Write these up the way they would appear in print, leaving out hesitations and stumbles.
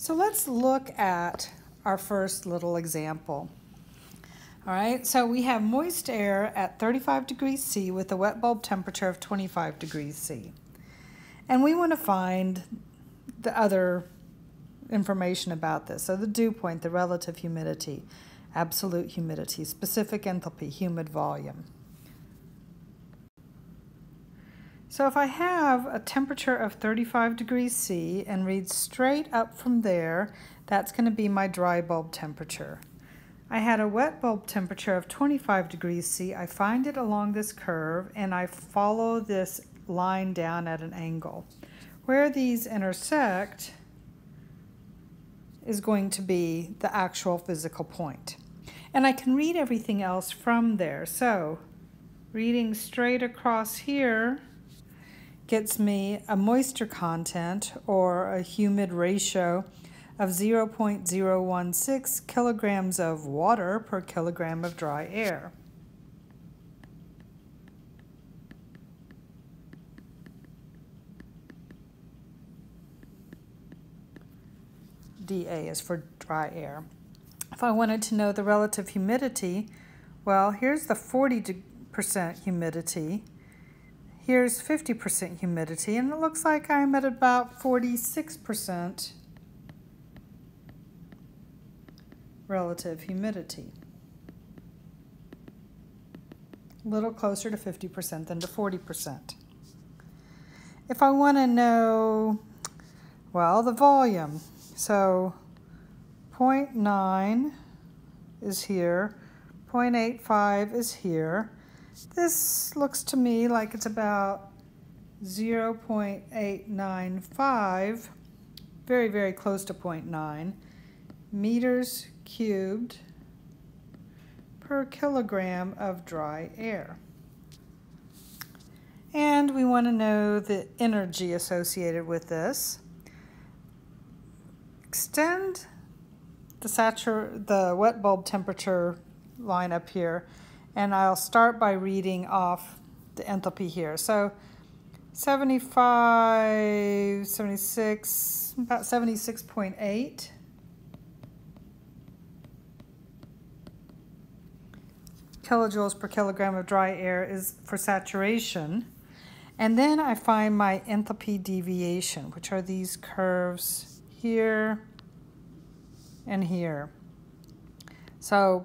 So let's look at our first little example. All right, so we have moist air at 35 degrees C with a wet bulb temperature of 25 degrees C. And we want to find the other information about this. So the dew point, the relative humidity, absolute humidity, specific enthalpy, humid volume. So if I have a temperature of 35 degrees C and read straight up from there, that's going to be my dry bulb temperature. I had a wet bulb temperature of 25 degrees C. I find it along this curve and I follow this line down at an angle. Where these intersect is going to be the actual physical point. And I can read everything else from there. So reading straight across here gets me a moisture content or a humid ratio of 0.016 kilograms of water per kilogram of dry air. dA is for dry air. If I wanted to know the relative humidity, well, here's the 40% humidity. Here's 50% humidity, and it looks like I'm at about 46% relative humidity. A little closer to 50% than to 40%. If I want to know, well, the volume, so 0.9 is here, 0.85 is here. This looks to me like it's about 0.895, very, very close to 0.9 meters cubed per kilogram of dry air. And we want to know the energy associated with this. Extend the wet bulb temperature line up here, and I'll start by reading off the enthalpy here. So 75, 76, about 76.8. kilojoules per kilogram of dry air is for saturation. And then I find my enthalpy deviation, which are these curves here and here. So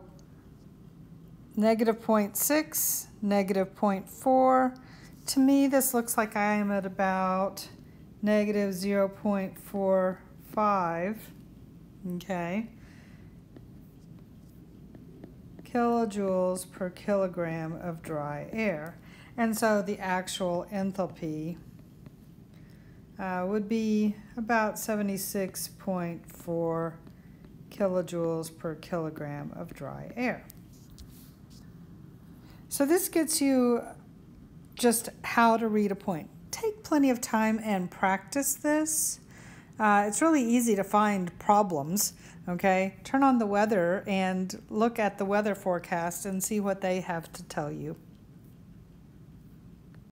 negative 0.6, negative 0.4. To me, this looks like I am at about negative 0.45, okay, kilojoules per kilogram of dry air. And so the actual enthalpy would be about 76.4 kilojoules per kilogram of dry air. So this gets you just how to read a point. Take plenty of time and practice this. It's really easy to find problems, okay? Turn on the weather and look at the weather forecast and see what they have to tell you.